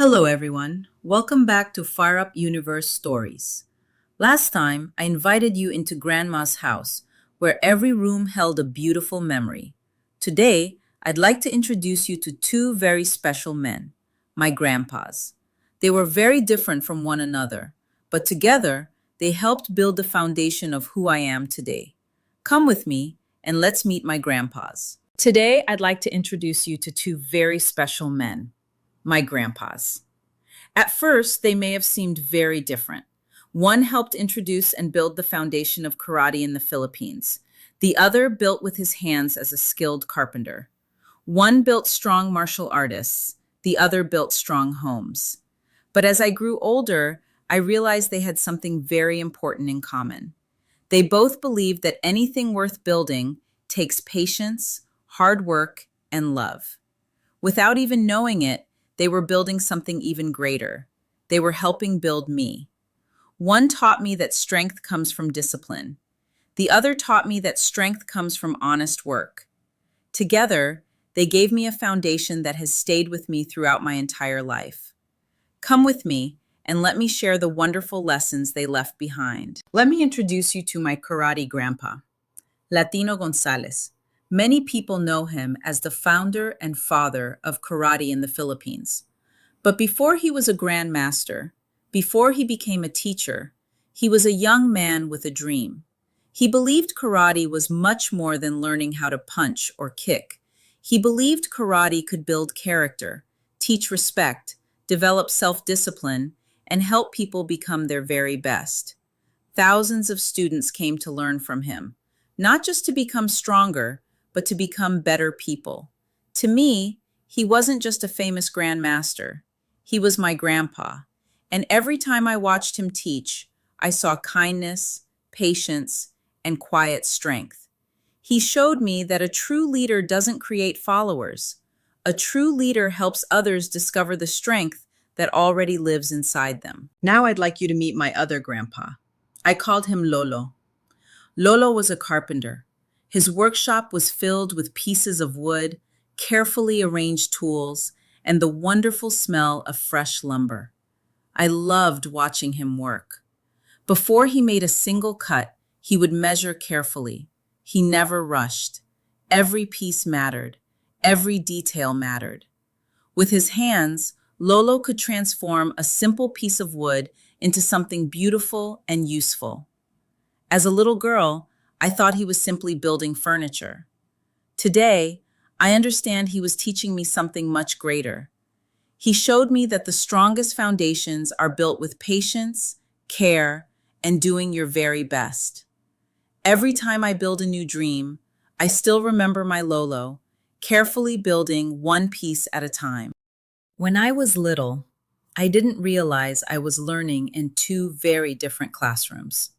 Hello, everyone. Welcome back to Fire Up Universe Stories. Last time, I invited you into Grandma's house, where every room held a beautiful memory. Today, I'd like to introduce you to two very special men, my grandpas. They were very different from one another, but together, they helped build the foundation of who I am today. Come with me, and let's meet my grandpas. Today, I'd like to introduce you to two very special men, my grandpas. At first, they may have seemed very different. One helped introduce and build the foundation of karate in the Philippines. The other built with his hands as a skilled carpenter. One built strong martial artists. The other built strong homes. But as I grew older, I realized they had something very important in common. They both believed that anything worth building takes patience, hard work, and love. Without even knowing it, they were building something even greater. They were helping build me. One taught me that strength comes from discipline. The other taught me that strength comes from honest work. Together, they gave me a foundation that has stayed with me throughout my entire life. Come with me and let me share the wonderful lessons they left behind. Let me introduce you to my karate grandpa, Latino Gonzalez. Many people know him as the founder and father of karate in the Philippines. But before he was a grandmaster, before he became a teacher, he was a young man with a dream. He believed karate was much more than learning how to punch or kick. He believed karate could build character, teach respect, develop self-discipline, and help people become their very best. Thousands of students came to learn from him, not just to become stronger, but to become better people. To me, he wasn't just a famous grandmaster. He was my grandpa. And every time I watched him teach, I saw kindness, patience, and quiet strength. He showed me that a true leader doesn't create followers. A true leader helps others discover the strength that already lives inside them. Now I'd like you to meet my other grandpa. I called him Lolo. Lolo was a carpenter. His workshop was filled with pieces of wood, carefully arranged tools, and the wonderful smell of fresh lumber. I loved watching him work. Before he made a single cut, he would measure carefully. He never rushed. Every piece mattered. Every detail mattered. With his hands, Lolo could transform a simple piece of wood into something beautiful and useful. As a little girl, I thought he was simply building furniture. Today, I understand he was teaching me something much greater. He showed me that the strongest foundations are built with patience, care, and doing your very best. Every time I build a new dream, I still remember my Lolo, carefully building one piece at a time. When I was little, I didn't realize I was learning in two very different classrooms.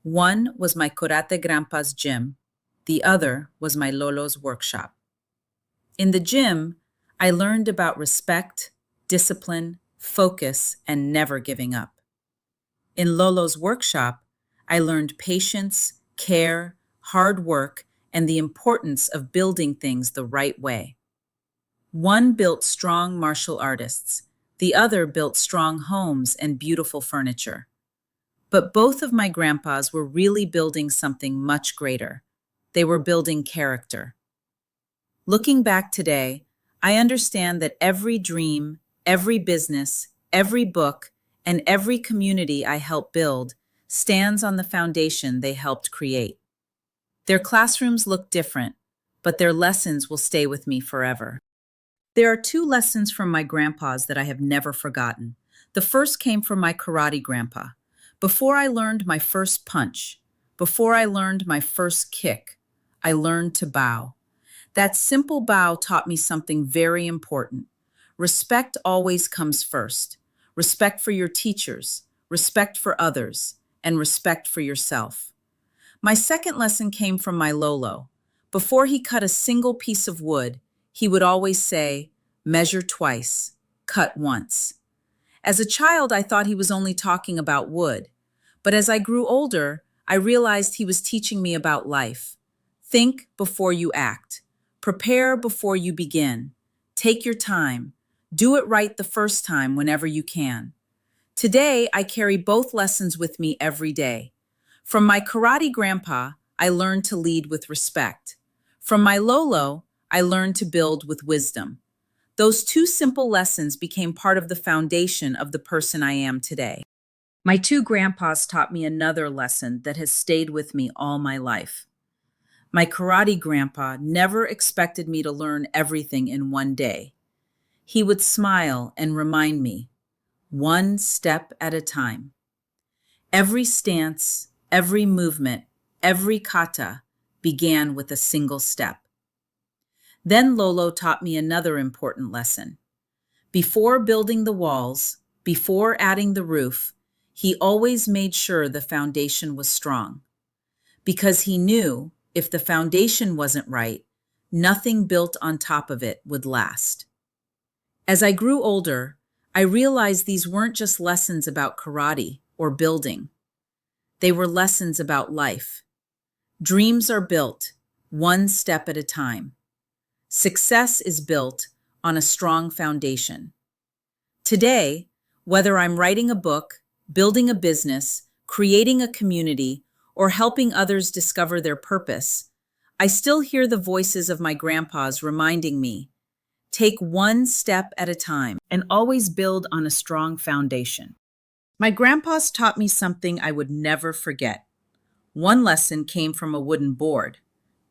One was my karate grandpa's gym. The other was my Lolo's workshop. In the gym, I learned about respect, discipline, focus, and never giving up. In Lolo's workshop, I learned patience, care, hard work, and the importance of building things the right way. One built strong martial artists. The other built strong homes and beautiful furniture. But both of my grandpas were really building something much greater. They were building character. Looking back today, I understand that every dream, every business, every book, and every community I helped build stands on the foundation they helped create. Their classrooms look different, but their lessons will stay with me forever. There are two lessons from my grandpas that I have never forgotten. The first came from my karate grandpa. Before I learned my first punch, before I learned my first kick, I learned to bow. That simple bow taught me something very important. Respect always comes first. Respect for your teachers, respect for others, and respect for yourself. My second lesson came from my Lolo. Before he cut a single piece of wood, he would always say, "Measure twice, cut once." As a child, I thought he was only talking about wood. But as I grew older, I realized he was teaching me about life. Think before you act. Prepare before you begin. Take your time. Do it right the first time whenever you can. Today, I carry both lessons with me every day. From my karate grandpa, I learned to lead with respect. From my Lolo, I learned to build with wisdom. Those two simple lessons became part of the foundation of the person I am today. My two grandpas taught me another lesson that has stayed with me all my life. My karate grandpa never expected me to learn everything in one day. He would smile and remind me, one step at a time. Every stance, every movement, every kata began with a single step. Then Lolo taught me another important lesson. Before building the walls, before adding the roof, he always made sure the foundation was strong. Because he knew if the foundation wasn't right, nothing built on top of it would last. As I grew older, I realized these weren't just lessons about karate or building. They were lessons about life. Dreams are built one step at a time. Success is built on a strong foundation. Today, whether I'm writing a book, building a business, creating a community, or helping others discover their purpose, I still hear the voices of my grandpas reminding me, take one step at a time and always build on a strong foundation. My grandpas taught me something I would never forget. One lesson came from a wooden board.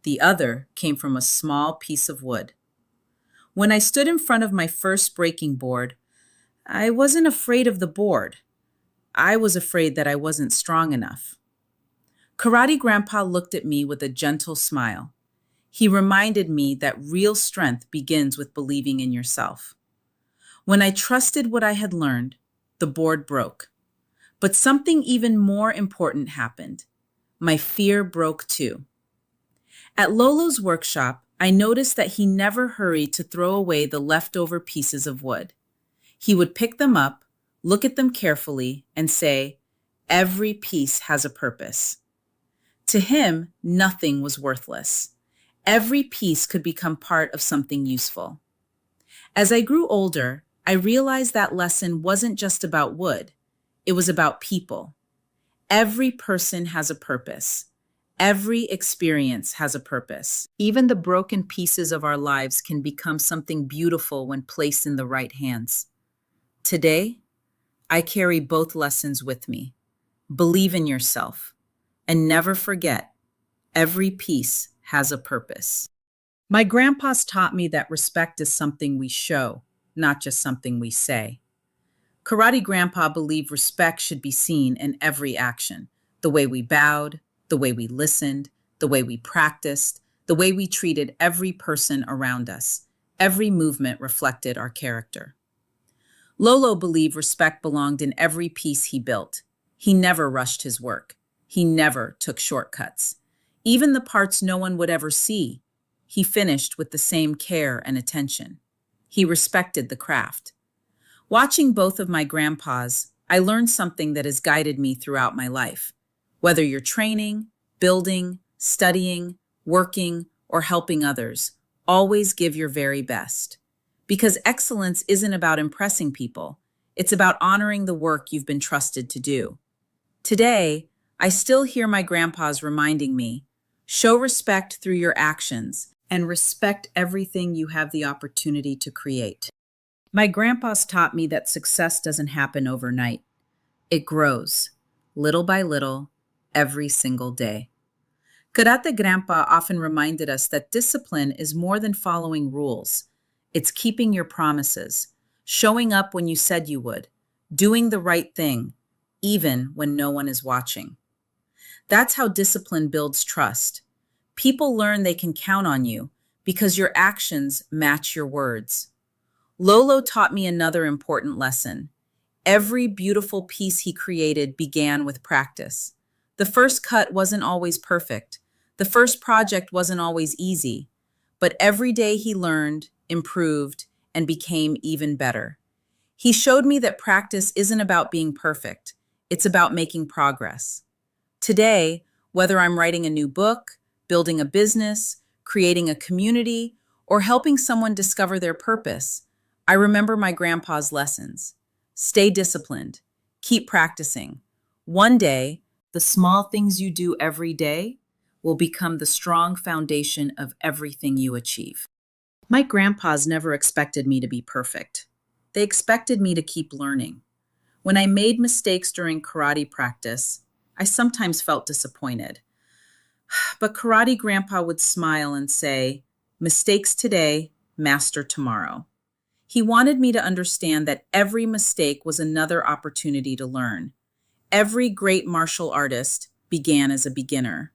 The other came from a small piece of wood. When I stood in front of my first breaking board, I wasn't afraid of the board. I was afraid that I wasn't strong enough. Karate Grandpa looked at me with a gentle smile. He reminded me that real strength begins with believing in yourself. When I trusted what I had learned, the board broke. But something even more important happened. My fear broke too. At Lolo's workshop, I noticed that he never hurried to throw away the leftover pieces of wood. He would pick them up, look at them carefully, and say, every piece has a purpose. To him, nothing was worthless. Every piece could become part of something useful. As I grew older, I realized that lesson wasn't just about wood. It was about people. Every person has a purpose. Every experience has a purpose. Even the broken pieces of our lives can become something beautiful when placed in the right hands. Today, I carry both lessons with me. Believe in yourself, and never forget, every piece has a purpose. My grandpas taught me that respect is something we show, not just something we say. Karate Grandpa believed respect should be seen in every action. The way we bowed, the way we listened, the way we practiced, the way we treated every person around us. Every movement reflected our character. Lolo believed respect belonged in every piece he built. He never rushed his work. He never took shortcuts. Even the parts no one would ever see, he finished with the same care and attention. He respected the craft. Watching both of my grandpas, I learned something that has guided me throughout my life. Whether you're training, building, studying, working, or helping others, always give your very best. Because excellence isn't about impressing people. It's about honoring the work you've been trusted to do. Today, I still hear my grandpas reminding me, show respect through your actions and respect everything you have the opportunity to create. My grandpas taught me that success doesn't happen overnight. It grows, little by little, every single day. Karate Grandpa often reminded us that discipline is more than following rules. It's keeping your promises, showing up when you said you would, doing the right thing, even when no one is watching. That's how discipline builds trust. People learn they can count on you because your actions match your words. Lolo taught me another important lesson. Every beautiful piece he created began with practice. The first cut wasn't always perfect. The first project wasn't always easy. But every day he learned, improved, and became even better. He showed me that practice isn't about being perfect. It's about making progress. Today, whether I'm writing a new book, building a business, creating a community, or helping someone discover their purpose, I remember my grandpa's lessons. Stay disciplined. Keep practicing. One day, the small things you do every day will become the strong foundation of everything you achieve. My grandpas never expected me to be perfect. They expected me to keep learning. When I made mistakes during karate practice, I sometimes felt disappointed. But Karate Grandpa would smile and say, "Mistakes today, master tomorrow." He wanted me to understand that every mistake was another opportunity to learn. Every great martial artist began as a beginner.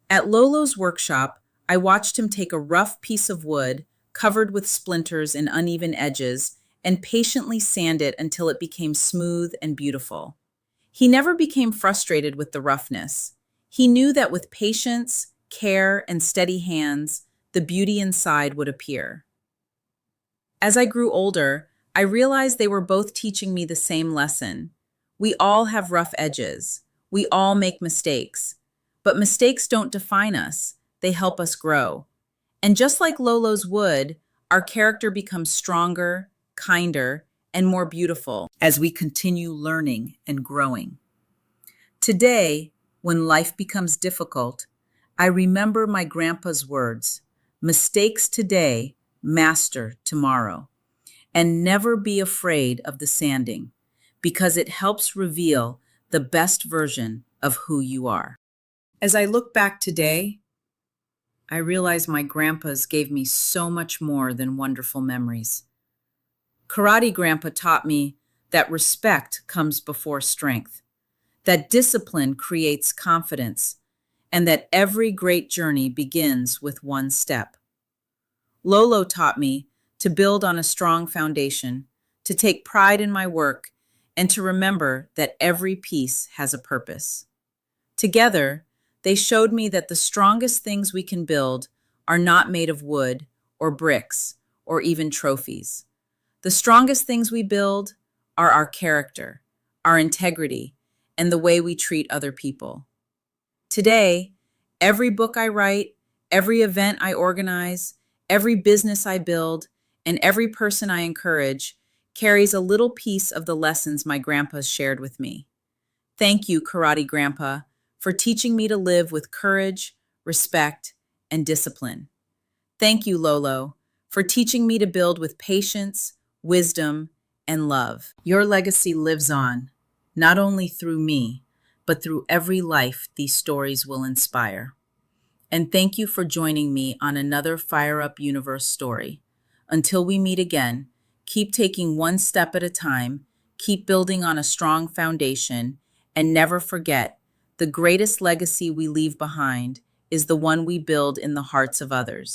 At Lolo's workshop, I watched him take a rough piece of wood covered with splinters and uneven edges and patiently sand it until it became smooth and beautiful. He never became frustrated with the roughness. He knew that with patience, care, and steady hands, the beauty inside would appear. As I grew older, I realized they were both teaching me the same lesson. We all have rough edges. We all make mistakes. But mistakes don't define us. They help us grow. And just like Lolo's wood, our character becomes stronger, kinder, and more beautiful as we continue learning and growing. Today, when life becomes difficult, I remember my grandpa's words, "Mistakes today, master tomorrow." And never be afraid of the sanding, because it helps reveal the best version of who you are. As I look back today, I realize my grandpas gave me so much more than wonderful memories. Karate Grandpa taught me that respect comes before strength, that discipline creates confidence, and that every great journey begins with one step. Lolo taught me to build on a strong foundation, to take pride in my work, and to remember that every piece has a purpose. Together, they showed me that the strongest things we can build are not made of wood or bricks or even trophies. The strongest things we build are our character, our integrity, and the way we treat other people. Today, every book I write, every event I organize, every business I build, and every person I encourage carries a little piece of the lessons my grandpas shared with me. Thank you, Karate Grandpa, for teaching me to live with courage, respect, and discipline. Thank you, Lolo, for teaching me to build with patience, wisdom, and love. Your legacy lives on, not only through me, but through every life these stories will inspire. And thank you for joining me on another Fire Up Universe story. Until we meet again, keep taking one step at a time, keep building on a strong foundation, and never forget, the greatest legacy we leave behind is the one we build in the hearts of others.